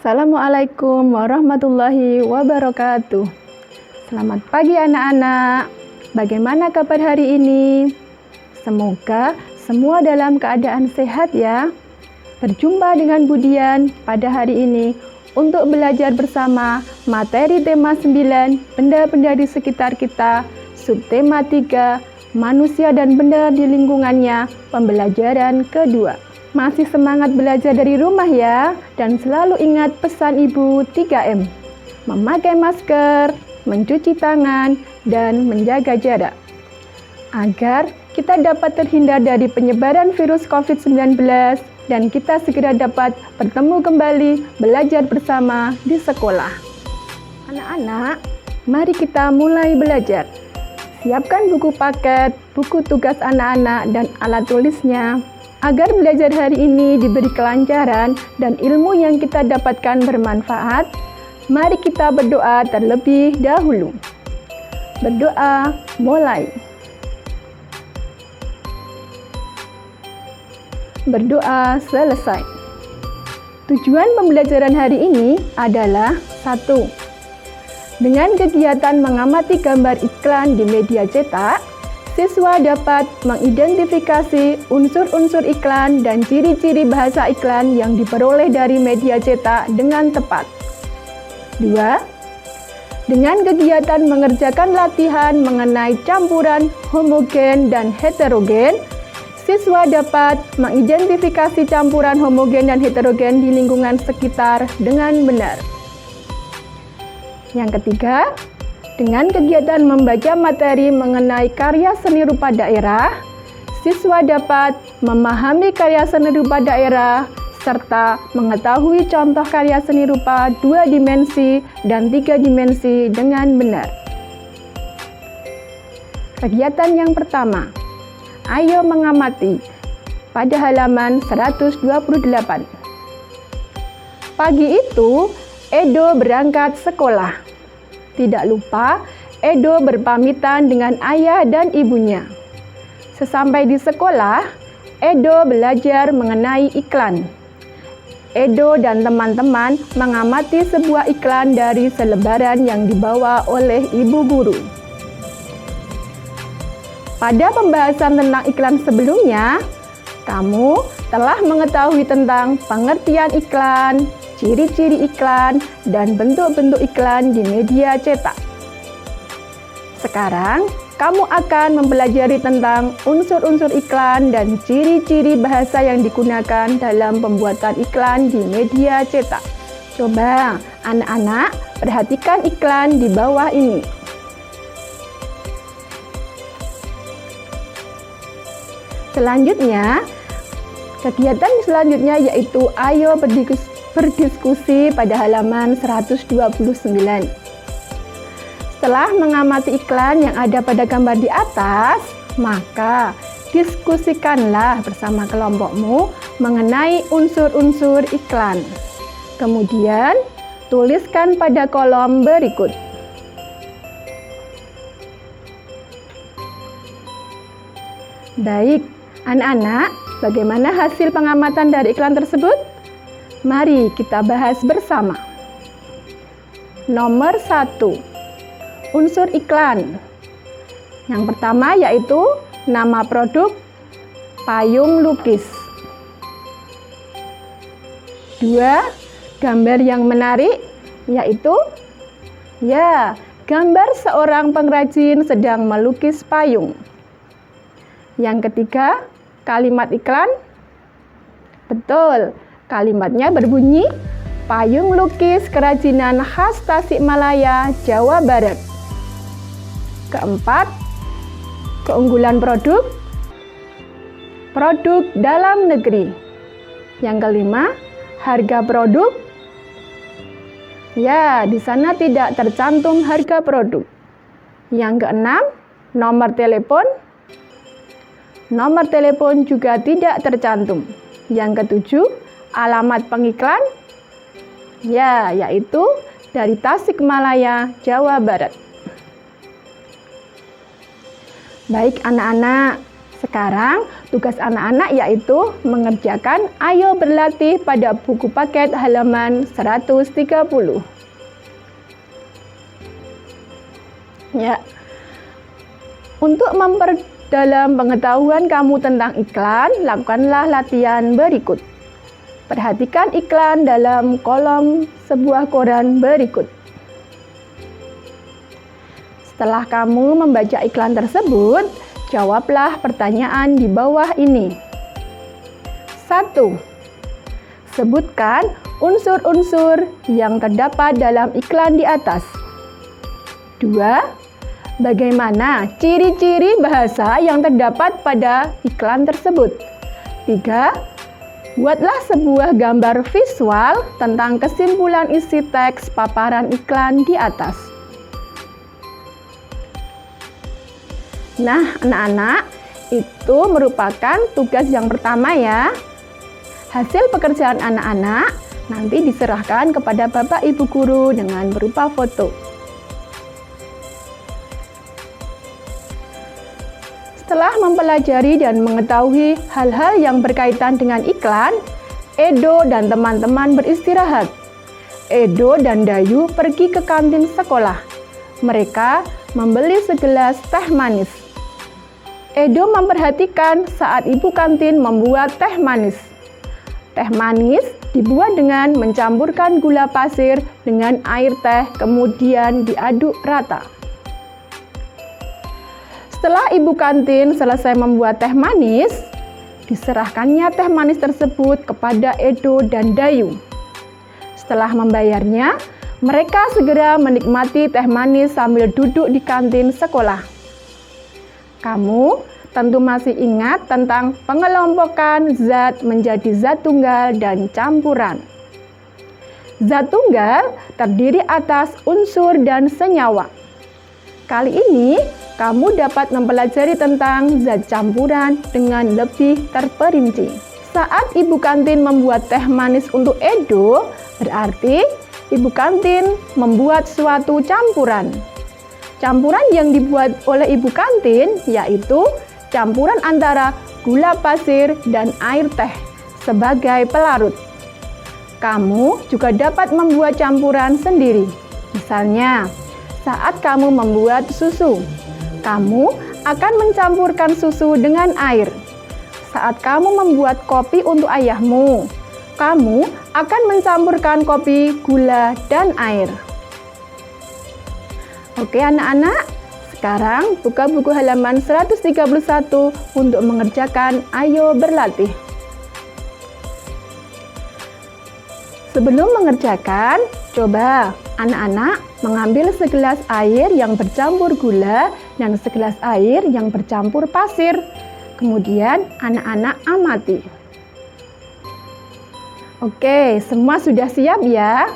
Assalamualaikum warahmatullahi wabarakatuh. Selamat pagi anak-anak. Bagaimana kabar hari ini? Semoga semua dalam keadaan sehat ya. Berjumpa dengan Budian pada hari ini untuk belajar bersama materi tema 9, benda-benda di sekitar kita, subtema 3, manusia dan benda di lingkungannya, pembelajaran kedua. Masih semangat belajar dari rumah ya, dan selalu ingat pesan Ibu 3M. Memakai masker, mencuci tangan, dan menjaga jarak. Agar kita dapat terhindar dari penyebaran virus COVID-19 dan kita segera dapat bertemu kembali belajar bersama di sekolah. Anak-anak, mari kita mulai belajar. Siapkan buku paket, buku tugas anak-anak, dan alat tulisnya. Agar belajar hari ini diberi kelancaran dan ilmu yang kita dapatkan bermanfaat, mari kita berdoa terlebih dahulu. Berdoa mulai. Berdoa selesai. Tujuan pembelajaran hari ini adalah 1. Dengan kegiatan mengamati gambar iklan di media cetak, siswa dapat mengidentifikasi unsur-unsur iklan dan ciri-ciri bahasa iklan yang diperoleh dari media cetak dengan tepat. 2. Dengan kegiatan mengerjakan latihan mengenai campuran homogen dan heterogen, siswa dapat mengidentifikasi campuran homogen dan heterogen di lingkungan sekitar dengan benar. Yang ketiga, dengan kegiatan membaca materi mengenai karya seni rupa daerah, siswa dapat memahami karya seni rupa daerah serta mengetahui contoh karya seni rupa 2 dimensi dan 3 dimensi dengan benar. Kegiatan yang pertama, ayo mengamati pada halaman 128. Pagi itu, Edo berangkat sekolah. Tidak lupa, Edo berpamitan dengan ayah dan ibunya. Sesampai di sekolah, Edo belajar mengenai iklan. Edo dan teman-teman mengamati sebuah iklan dari selebaran yang dibawa oleh ibu guru. Pada pembahasan tentang iklan sebelumnya, kamu telah mengetahui tentang pengertian iklan, ciri-ciri iklan, dan bentuk-bentuk iklan di media cetak. Sekarang, kamu akan mempelajari tentang unsur-unsur iklan dan ciri-ciri bahasa yang digunakan dalam pembuatan iklan di media cetak. Coba, anak-anak, perhatikan iklan di bawah ini. Selanjutnya, kegiatan selanjutnya yaitu ayo berdiskusi pada halaman 129. Setelah mengamati iklan yang ada pada gambar di atas, maka diskusikanlah bersama kelompokmu mengenai unsur-unsur iklan. Kemudian, tuliskan pada kolom berikut. Baik, anak-anak, bagaimana hasil pengamatan dari iklan tersebut? Mari kita bahas bersama. Nomor 1, unsur iklan. Yang pertama yaitu nama produk payung lukis. 2, gambar yang menarik yaitu gambar seorang pengrajin sedang melukis payung. Yang ketiga, kalimat iklan. Betul. Kalimatnya berbunyi, payung lukis kerajinan khas Tasikmalaya, Jawa Barat. Keempat, Keunggulan produk dalam negeri. Yang kelima, harga produk. Ya, di sana tidak tercantum harga produk. Yang keenam, nomor telepon. Nomor telepon juga tidak tercantum. Yang ketujuh, alamat pengiklan. Ya, yaitu dari Tasikmalaya, Jawa Barat. Baik anak-anak, sekarang tugas anak-anak yaitu mengerjakan Ayo Berlatih pada buku paket halaman 130. Ya. Untuk memperdalam pengetahuan kamu tentang iklan, lakukanlah latihan berikut. Perhatikan iklan dalam kolom sebuah koran berikut. Setelah kamu membaca iklan tersebut, jawablah pertanyaan di bawah ini. 1. Sebutkan unsur-unsur yang terdapat dalam iklan di atas. 2. Bagaimana ciri-ciri bahasa yang terdapat pada iklan tersebut? 3. Buatlah sebuah gambar visual tentang kesimpulan isi teks paparan iklan di atas. Nah, anak-anak, itu merupakan tugas yang pertama ya. Hasil pekerjaan anak-anak nanti diserahkan kepada Bapak Ibu Guru dengan berupa foto. Setelah mempelajari dan mengetahui hal-hal yang berkaitan dengan iklan, Edo dan teman-teman beristirahat. Edo dan Dayu pergi ke kantin sekolah. Mereka membeli segelas teh manis. Edo memperhatikan saat ibu kantin membuat teh manis. Teh manis dibuat dengan mencampurkan gula pasir dengan air teh, kemudian diaduk rata. Setelah ibu kantin selesai membuat teh manis, diserahkannya teh manis tersebut kepada Edo dan Dayu. Setelah membayarnya, mereka segera menikmati teh manis sambil duduk di kantin sekolah. Kamu tentu masih ingat tentang pengelompokan zat menjadi zat tunggal dan campuran. Zat tunggal terdiri atas unsur dan senyawa. Kali ini, kamu dapat mempelajari tentang zat campuran dengan lebih terperinci. Saat ibu kantin membuat teh manis untuk Edo, berarti ibu kantin membuat suatu campuran. Campuran yang dibuat oleh ibu kantin yaitu campuran antara gula pasir dan air teh sebagai pelarut. Kamu juga dapat membuat campuran sendiri. Misalnya, saat kamu membuat susu, kamu akan mencampurkan susu dengan air. Saat kamu membuat kopi untuk ayahmu, kamu akan mencampurkan kopi, gula, dan air. Oke anak-anak, sekarang buka buku halaman 131 untuk mengerjakan Ayo Berlatih. Sebelum mengerjakan, coba anak-anak mengambil segelas air yang bercampur gula dan segelas air yang bercampur pasir. Kemudian anak-anak amati. Oke, semua sudah siap ya?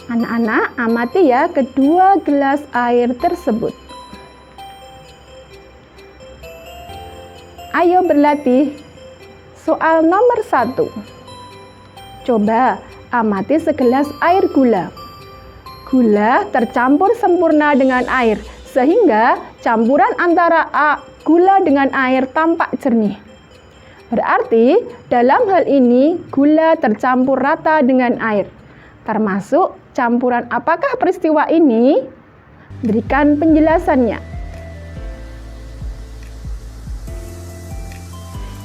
Anak-anak amati ya kedua gelas air tersebut. Ayo berlatih. Soal nomor 1. Coba amati segelas air gula. Gula tercampur sempurna dengan air, sehingga campuran antara gula dengan air tampak jernih. Berarti dalam hal ini gula tercampur rata dengan air. Termasuk campuran apakah peristiwa ini? Berikan penjelasannya.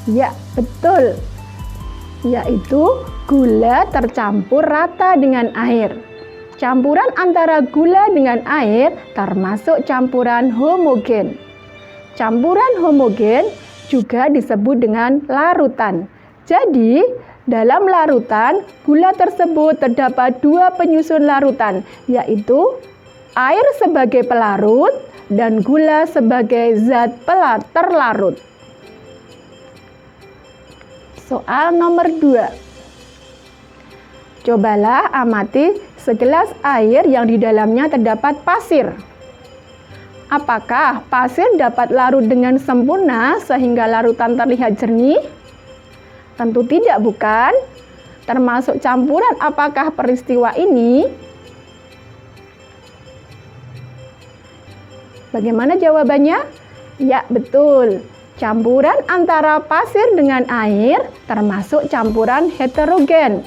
Ya, betul. Yaitu gula tercampur rata dengan air. Campuran antara gula dengan air termasuk campuran homogen. Campuran homogen juga disebut dengan larutan. Jadi, dalam larutan, gula tersebut terdapat dua penyusun larutan, yaitu air sebagai pelarut dan gula sebagai zat terlarut. Soal nomor 2. Cobalah amati segelas air yang di dalamnya terdapat pasir. Apakah pasir dapat larut dengan sempurna sehingga larutan terlihat jernih? Tentu tidak, bukan? Termasuk campuran apakah peristiwa ini? Bagaimana jawabannya? Ya, betul. Campuran antara pasir dengan air termasuk campuran heterogen.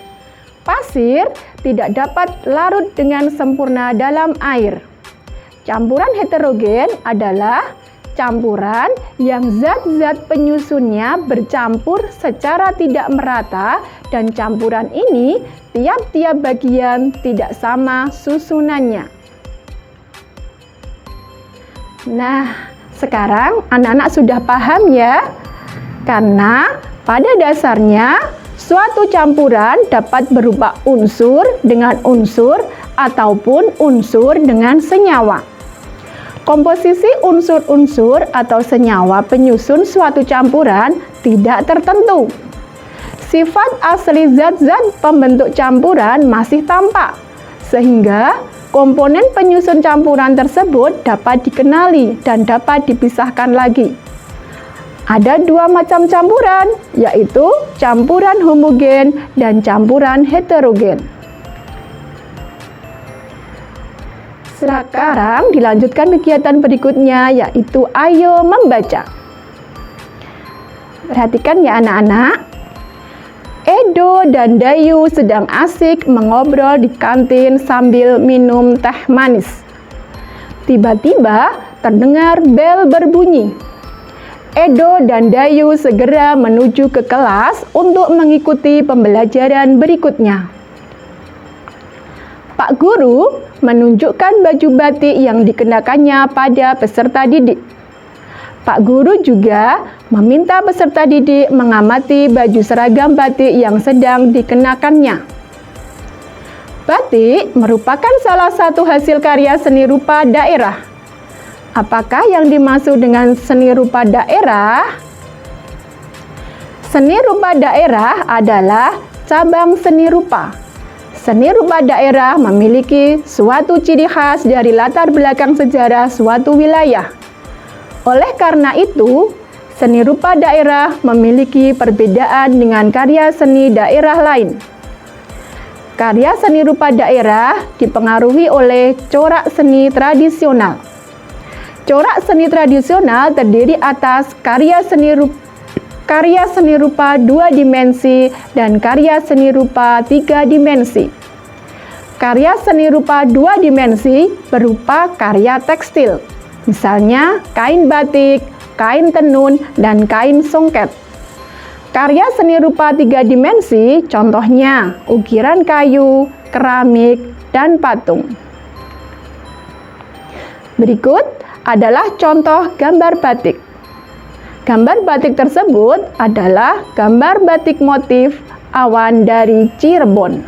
Pasir tidak dapat larut dengan sempurna dalam air. Campuran heterogen adalah campuran yang zat-zat penyusunnya bercampur secara tidak merata dan campuran ini tiap-tiap bagian tidak sama susunannya. Nah, sekarang anak-anak sudah paham ya? Karena pada dasarnya suatu campuran dapat berupa unsur dengan unsur ataupun unsur dengan senyawa. Komposisi unsur-unsur atau senyawa penyusun suatu campuran tidak tertentu. Sifat asli zat-zat pembentuk campuran masih tampak, sehingga komponen penyusun campuran tersebut dapat dikenali dan dapat dipisahkan lagi. Ada 2 macam campuran, yaitu campuran homogen dan campuran heterogen. Sekarang dilanjutkan kegiatan berikutnya, yaitu ayo membaca. Perhatikan ya anak-anak. Edo dan Dayu sedang asik mengobrol di kantin sambil minum teh manis. Tiba-tiba terdengar bel berbunyi. Edo dan Dayu segera menuju ke kelas untuk mengikuti pembelajaran berikutnya. Pak Guru menunjukkan baju batik yang dikenakannya pada peserta didik. Pak Guru juga meminta peserta didik mengamati baju seragam batik yang sedang dikenakannya. Batik merupakan salah satu hasil karya seni rupa daerah. Apakah yang dimaksud dengan seni rupa daerah? Seni rupa daerah adalah cabang seni rupa. Seni rupa daerah memiliki suatu ciri khas dari latar belakang sejarah suatu wilayah. Oleh karena itu, seni rupa daerah memiliki perbedaan dengan karya seni daerah lain. Karya seni rupa daerah dipengaruhi oleh corak seni tradisional. Corak seni tradisional terdiri atas karya seni rupa 2 dimensi dan karya seni rupa 3 dimensi. Karya seni rupa 2 dimensi berupa karya tekstil. Misalnya kain batik, kain tenun, dan kain songket. Karya seni rupa 3 dimensi contohnya ukiran kayu, keramik, dan patung. Berikut adalah contoh gambar batik. Gambar batik tersebut adalah gambar batik motif awan dari Cirebon.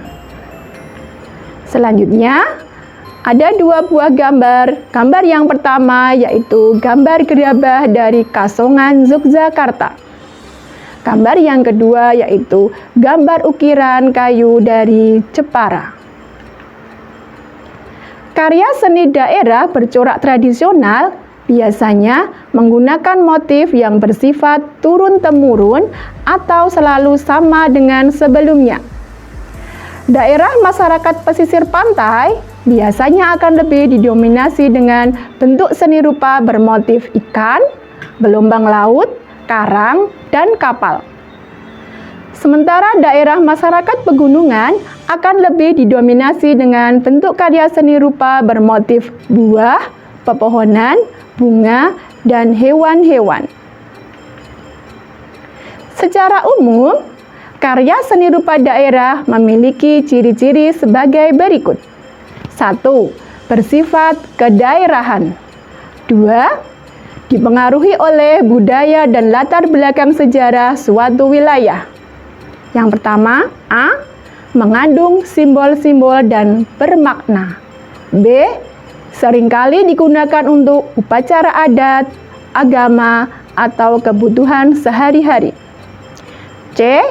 Selanjutnya, ada 2 buah gambar. Gambar yang pertama yaitu gambar gerabah dari Kasongan, Yogyakarta. Gambar yang kedua yaitu gambar ukiran kayu dari Jepara. Karya seni daerah bercorak tradisional biasanya menggunakan motif yang bersifat turun-temurun atau selalu sama dengan sebelumnya. Daerah masyarakat pesisir pantai biasanya akan lebih didominasi dengan bentuk seni rupa bermotif ikan, gelombang laut, karang, dan kapal. Sementara daerah masyarakat pegunungan akan lebih didominasi dengan bentuk karya seni rupa bermotif buah, pepohonan, bunga, dan hewan-hewan. Secara umum, karya seni rupa daerah memiliki ciri-ciri sebagai berikut. 1. Bersifat kedaerahan. 2. Dipengaruhi oleh budaya dan latar belakang sejarah suatu wilayah. Yang pertama, A. Mengandung simbol-simbol dan bermakna. B. seringkali digunakan untuk upacara adat, agama, atau kebutuhan sehari-hari. C.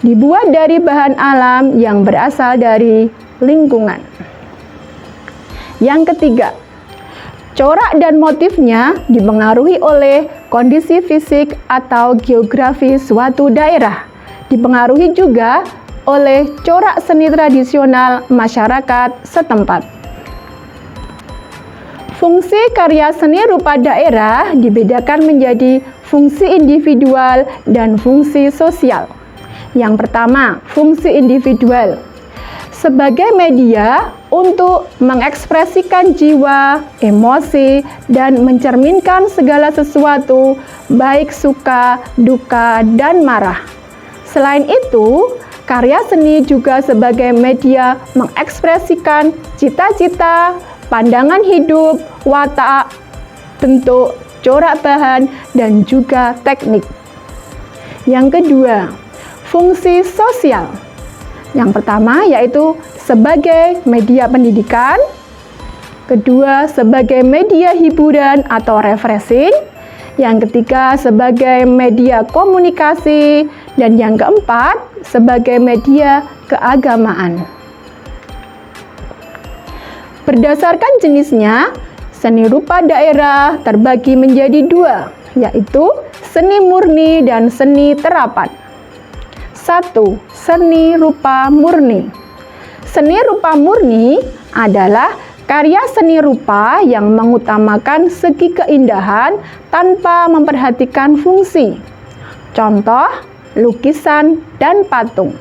Dibuat dari bahan alam yang berasal dari lingkungan. Yang ketiga, corak dan motifnya dipengaruhi oleh kondisi fisik atau geografi suatu daerah. Dipengaruhi juga oleh corak seni tradisional masyarakat setempat. Fungsi karya seni rupa daerah dibedakan menjadi fungsi individual dan fungsi sosial. Yang pertama, fungsi individual. Sebagai media untuk mengekspresikan jiwa, emosi, dan mencerminkan segala sesuatu, baik suka, duka, dan marah. Selain itu, karya seni juga sebagai media mengekspresikan cita-cita, pandangan hidup, watak, bentuk, corak bahan, dan juga teknik. Yang kedua, fungsi sosial. Yang pertama yaitu sebagai media pendidikan, kedua sebagai media hiburan atau refreshing, yang ketiga sebagai media komunikasi, dan yang keempat sebagai media keagamaan. Berdasarkan jenisnya, seni rupa daerah terbagi menjadi dua, yaitu seni murni dan seni terapan. 1. Seni rupa murni. Seni rupa murni adalah karya seni rupa yang mengutamakan segi keindahan tanpa memperhatikan fungsi. Contoh, lukisan dan patung.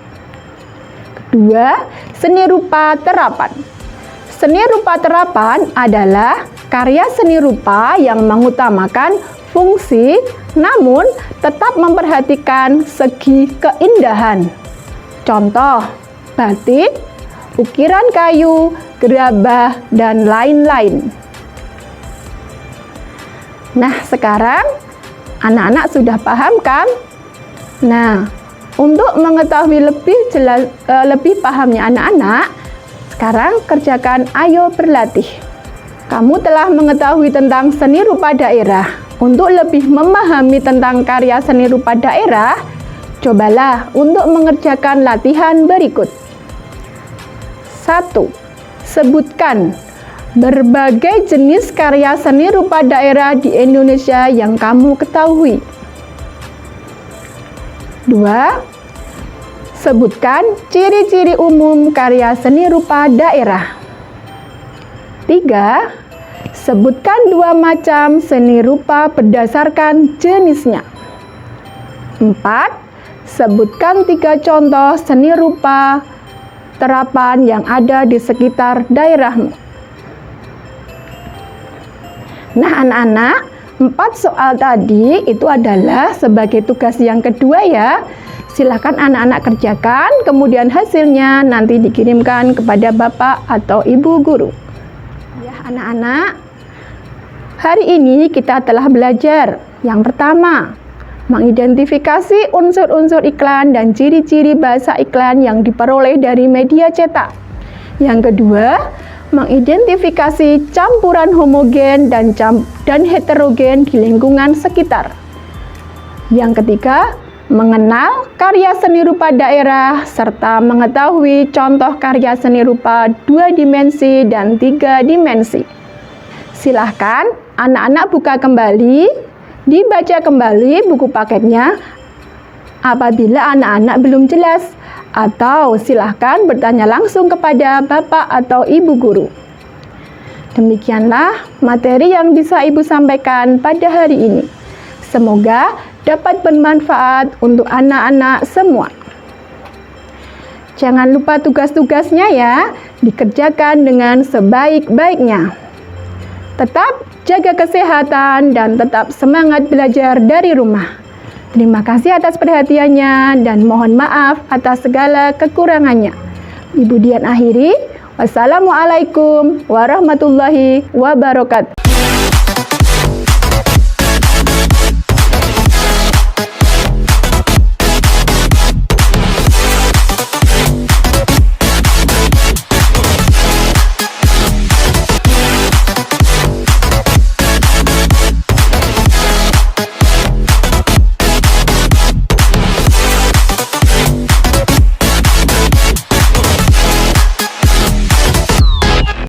Kedua, seni rupa terapan. Seni rupa terapan adalah karya seni rupa yang mengutamakan fungsi namun tetap memperhatikan segi keindahan. Contoh, batik, ukiran kayu, gerabah, dan lain-lain. Nah, sekarang anak-anak sudah paham kan? Nah, untuk mengetahui lebih pahamnya anak-anak, sekarang kerjakan ayo berlatih. Kamu telah mengetahui tentang seni rupa daerah. Untuk lebih memahami tentang karya seni rupa daerah, cobalah untuk mengerjakan latihan berikut. 1. Sebutkan berbagai jenis karya seni rupa daerah di Indonesia yang kamu ketahui. 2. Sebutkan ciri-ciri umum karya seni rupa daerah. 3. Sebutkan 2 macam seni rupa berdasarkan jenisnya. 4. Sebutkan 3 contoh seni rupa terapan yang ada di sekitar daerahmu. Nah, anak-anak, 4 soal tadi itu adalah sebagai tugas yang kedua ya. Silakan anak-anak kerjakan, kemudian hasilnya nanti dikirimkan kepada Bapak atau Ibu guru. Ya, anak-anak, hari ini kita telah belajar. Yang pertama, mengidentifikasi unsur-unsur iklan dan ciri-ciri bahasa iklan yang diperoleh dari media cetak. Yang kedua, mengidentifikasi campuran homogen dan heterogen di lingkungan sekitar. Yang ketiga, mengenal karya seni rupa daerah serta mengetahui contoh karya seni rupa 2 dimensi dan 3 dimensi. Silahkan anak-anak buka kembali, dibaca kembali buku paketnya apabila anak-anak belum jelas, atau silahkan bertanya langsung kepada Bapak atau Ibu guru. Demikianlah materi yang bisa Ibu sampaikan pada hari ini. Semoga dapat bermanfaat untuk anak-anak semua. Jangan lupa tugas-tugasnya ya, dikerjakan dengan sebaik-baiknya. Tetap jaga kesehatan dan tetap semangat belajar dari rumah. Terima kasih atas perhatiannya dan mohon maaf atas segala kekurangannya. Ibu Dian akhiri, wassalamualaikum warahmatullahi wabarakatuh.